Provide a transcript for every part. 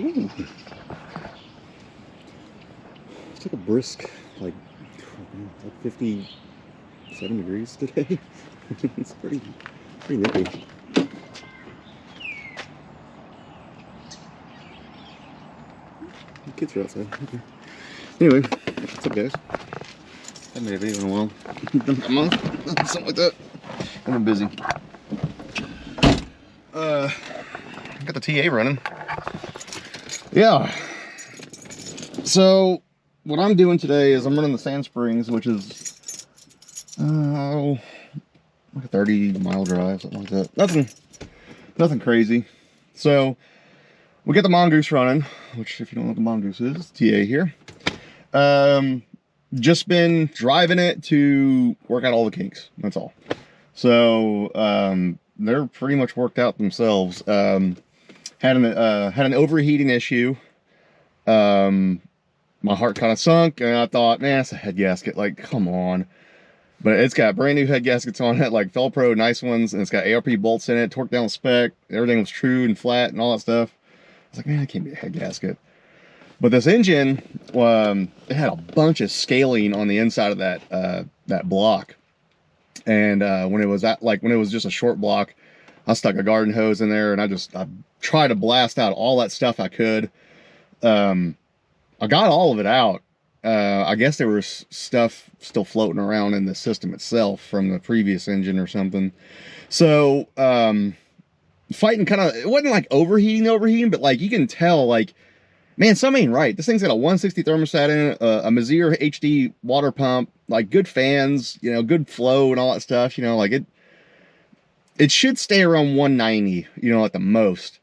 Ooh. It's like a brisk, like 57 degrees today. It's pretty nippy. The kids are outside. Okay. Anyway, what's up, guys? I haven't made a video in a while. A month, something like that. I've been busy. Got the TA running. Yeah. So what I'm doing today is I'm running the Sand Springs, which is like a 30-mile drive, something like that. Nothing crazy. So we get the Mongoose running, which if you don't know what the Mongoose is, it's TA here. Just been driving it to work out all the kinks. That's all. So they're pretty much worked out themselves. Had an overheating issue. My heart kind of sunk, and I thought, man, it's a head gasket. Like, come on. But it's got brand new head gaskets on it, like Felpro, nice ones, and it's got ARP bolts in it, torqued down spec. Everything was true and flat and all that stuff. I was like, man, it can't be a head gasket. But this engine, it had a bunch of scaling on the inside of that block. And when it was just a short block, I stuck a garden hose in there, and I tried to blast out all that stuff I could. I got all of it out. I guess there was stuff still floating around in the system itself from the previous engine or something. So fighting kind of, it wasn't like overheating, but like you can tell, like, man, something ain't right. This thing's got a 160 thermostat in it, a Mazir HD water pump, like good fans, you know, good flow and all that stuff. You know, like it should stay around 190, you know, at the most.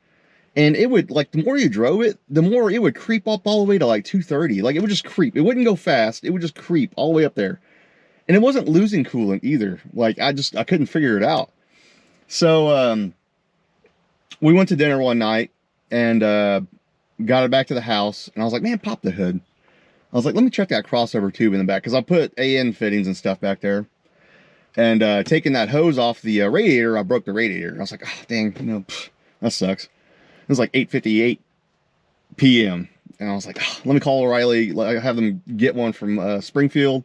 And it would, like, the more you drove it, the more it would creep up all the way to like 230. Like, it would just creep. It wouldn't go fast. It would just creep all the way up there. And it wasn't losing coolant either. Like, I couldn't figure it out. So we went to dinner one night and got it back to the house. And I was like, man, pop the hood. I was like, let me check that crossover tube in the back, because I put AN fittings and stuff back there. And taking that hose off the radiator, I broke the radiator. I was like, oh, dang, you know, that sucks. It was like 8:58 p.m. And I was like, oh, let me call O'Reilly, have them get one from Springfield.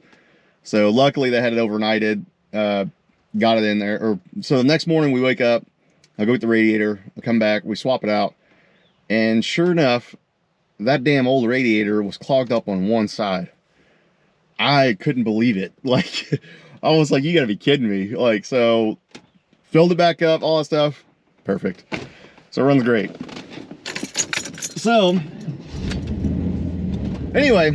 So luckily they had it overnighted, got it in there. So the next morning we wake up, I go get the radiator, I come back, we swap it out. And sure enough, that damn old radiator was clogged up on one side. I couldn't believe it. Like, I was like, you gotta be kidding me. Like, so filled it back up, all that stuff. Perfect. So it runs great. So anyway,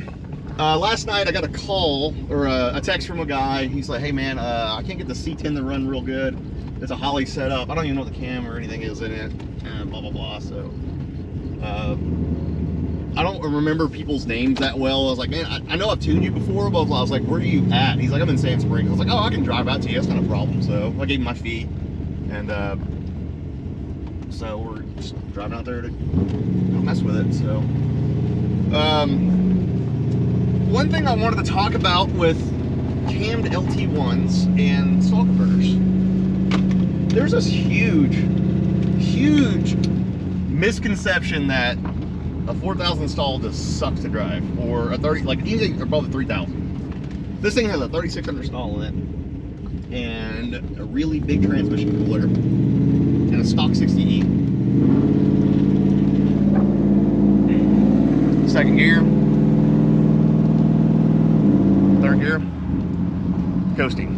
last night I got a call or a text from a guy. He's like, hey man, I can't get the C10 to run real good. It's a Holly setup. I don't even know what the cam or anything is in it, and blah blah blah. So I don't remember people's names that well. I was like, man, I know I've tuned you before, but I was like, where are you at? And he's like, I'm in Sand Springs. I was like, oh, I can drive out to you. That's not a problem. So I gave him my fee, and so we're just driving out there to mess with it. So one thing I wanted to talk about with cammed LT1s and stall converters, there's this huge misconception that a 4,000 stall just sucks to drive, or a 30, like anything above the 3,000. This thing has a 3,600 stall in it, and a really big transmission cooler, and a stock 60E. Second gear, third gear, coasting.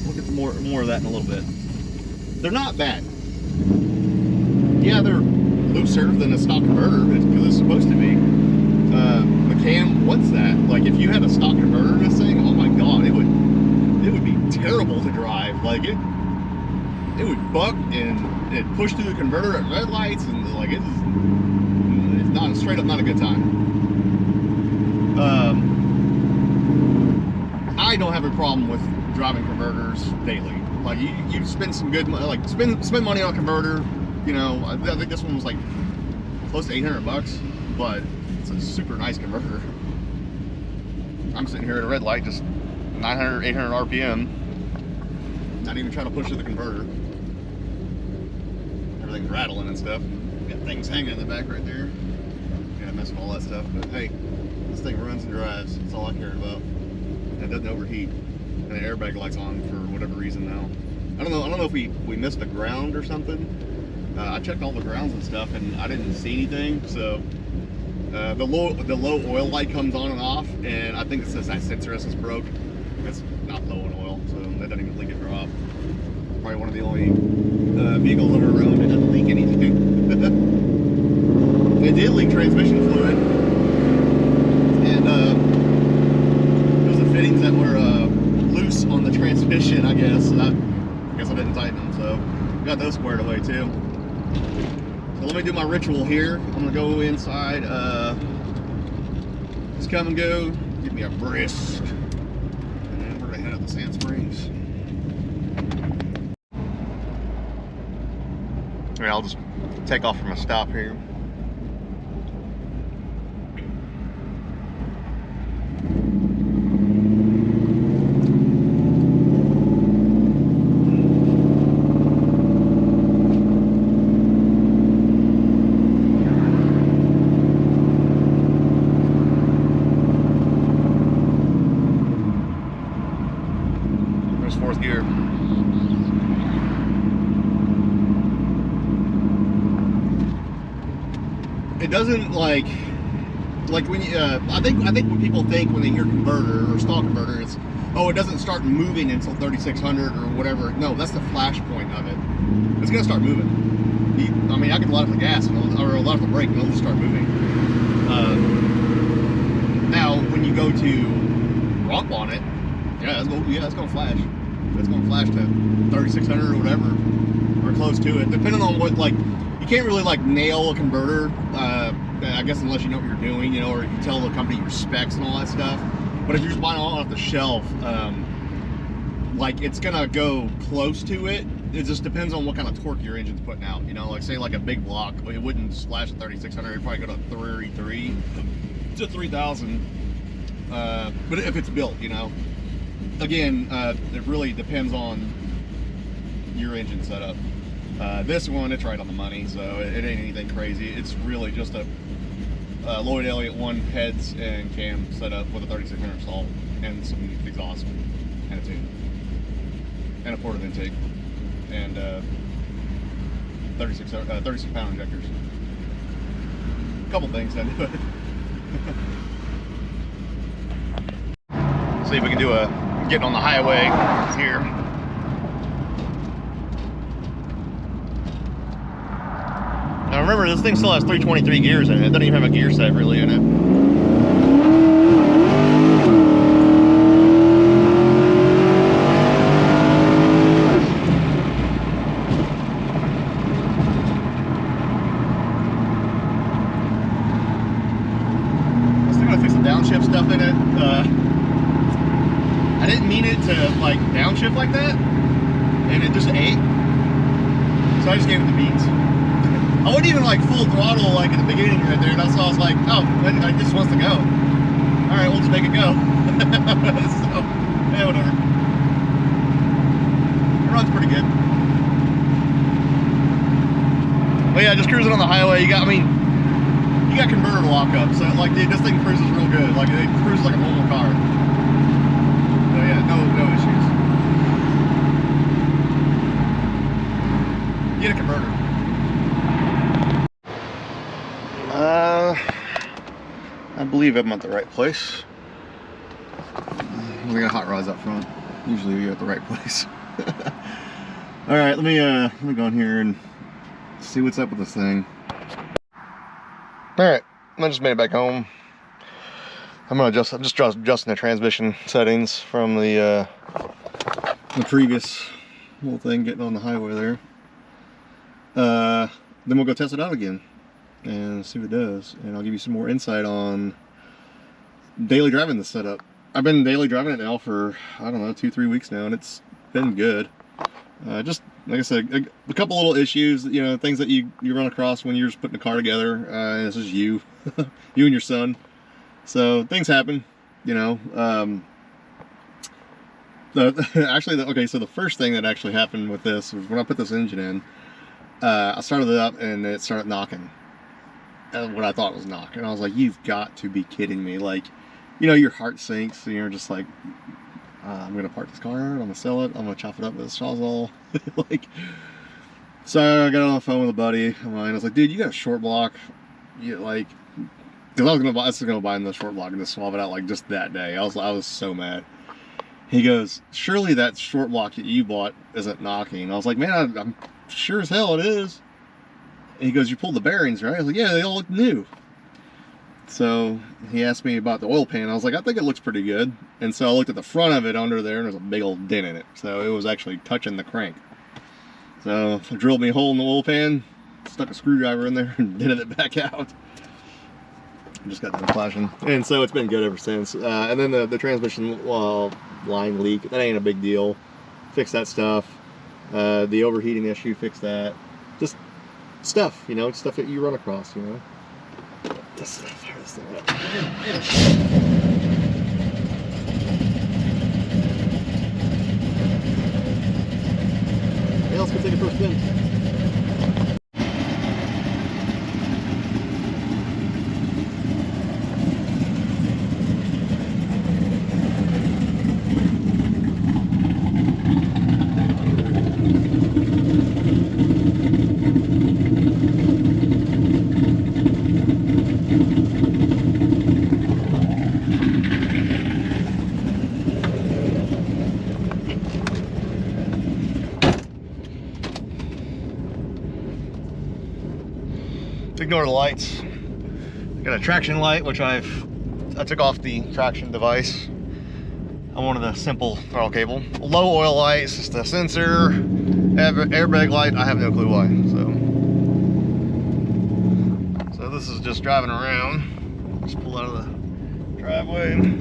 We'll get more of that in a little bit. They're not bad. Yeah, they're looser than a stock converter, because it's supposed to be. The cam, what's that? Like, if you had a stock converter in this thing, oh my god, it would be terrible to drive. Like, it would buck and it push through the converter at red lights, and like it's not straight up not a good time. I don't have a problem with driving converters daily. Like, you spend some good money, like spend money on a converter. You know, I think this one was like close to 800 bucks, but it's a super nice converter. I'm sitting here at a red light, just 900, 800 RPM, not even trying to push to the converter. Everything's rattling and stuff. Got things hanging in the back right there. Gotta mess with all that stuff, but hey, this thing runs and drives. That's all I cared about. And it doesn't overheat. And the airbag light's on for whatever reason now. I don't know if we missed the ground or something. I checked all the grounds and stuff, and I didn't see anything. So the low oil light comes on and off, and I think it says that sensor is broke. It's not low in oil, so that doesn't even leak a drop. Probably one of the only vehicles on the road that doesn't leak anything. It did leak transmission fluid, and those are fittings that were loose on the transmission, I guess. I guess I didn't tighten them, so got those squared away too. So let me do my ritual here. I'm gonna go inside, just come and go, give me a brisk, and then we're gonna head up to Sand Springs. All right, I'll just take off from a stop here. There's fourth gear. It doesn't like when you I think what people think when they hear converter or stall converter is, oh, it doesn't start moving until 3600 or whatever. No, that's the flash point of it. It's gonna start moving. I mean, I can let off the gas or let off the brake and it'll just start moving. Now when you go to romp on it, it's gonna flash. It's gonna flash to 3600 or whatever, or close to it, depending on what, like, you can't really like nail a converter, I guess, unless you know what you're doing, you know, or you tell the company your specs and all that stuff. But if you're just buying all off the shelf, like, it's gonna go close to it. It just depends on what kind of torque your engine's putting out, you know. Like, say like a big block, it wouldn't splash at 3600, it'd probably go to 33 to 3000. But if it's built, you know, again, it really depends on your engine setup. This one, it's right on the money, so it ain't anything crazy. It's really just a Lloyd Elliott 1 heads and cam setup with a 3600 stall and some exhaust and a tune and a ported intake and 36 pound injectors. A couple things to do it. See if we can do a getting on the highway here. Now remember, this thing still has 323 gears in it. It doesn't even have a gear set really in it. I'm still gonna fix the downshift stuff in it. I didn't mean it to like downshift like that, and it just ate. So I just gave it the beans. I wasn't even like full throttle like at the beginning right there, and so I was like, oh, it just wants to go. All right, we'll just make it go. So, yeah, whatever. It runs pretty good. But yeah, just cruising on the highway. You got converter lockup, so like, dude, this thing cruises real good. Like, it cruises like a normal car. So yeah, no issues. Get a converter. I believe I'm at the right place. We got hot rods up front. Usually you're at the right place. All right, let me go in here and see what's up with this thing. All right, I just made it back home. I'm just adjusting the transmission settings from the previous little thing getting on the highway there. Then we'll go test it out again and see what it does, and I'll give you some more insight on daily driving this setup. I've been daily driving it now for, I don't know, 2-3 weeks now, and it's been good. Just like I said, a couple little issues, you know, things that you run across when you're just putting the car together, and it's just you and your son. So things happen, you know. Okay, so the first thing that actually happened with this was when I put this engine in, I started it up and it started knocking. What I thought was knock. And I was like, you've got to be kidding me. Like, you know, your heart sinks and you're just like, I'm going to park this car, I'm going to sell it, I'm going to chop it up with a sawzall. Like, so I got on the phone with a buddy of mine. I was like, dude, you got a short block? You like, because I was gonna buy the short block and just swap it out like just that day. I was so mad. He goes, surely that short block that you bought isn't knocking. I was like, man, I'm sure as hell it is. And he goes, you pulled the bearings, right? I was like, yeah, they all look new. So he asked me about the oil pan. I was like, I think it looks pretty good. And so I looked at the front of it under there, and there's a big old dent in it. So it was actually touching the crank. So I drilled me a hole in the oil pan, stuck a screwdriver in there, and dented it back out. Just got done flashing, and so it's been good ever since. And then the transmission line leak, that ain't a big deal. Fix that stuff. The overheating issue, fix that. Just stuff, you know, stuff that you run across, you know. Let's fire this thing up. Hey, let's go take a first spin. Ignore the lights. Got a traction light, which I took off the traction device. I wanted a simple throttle cable. Low oil light, it's just a sensor. Airbag light, I have no clue why. So this is just driving around. Just pull out of the driveway.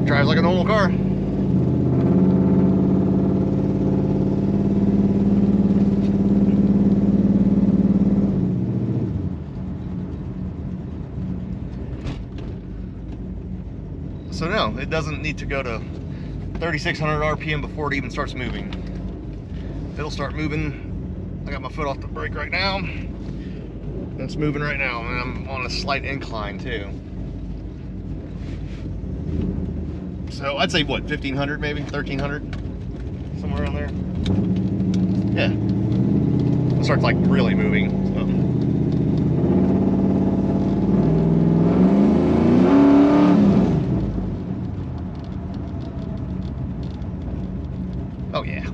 Drives like a normal car. So no, it doesn't need to go to 3,600 RPM before it even starts moving. It'll start moving. I got my foot off the brake right now. It's moving right now, and I'm on a slight incline too. So I'd say what, 1,500 maybe, 1,300, somewhere around there. Yeah, it starts like really moving. So. Oh yeah.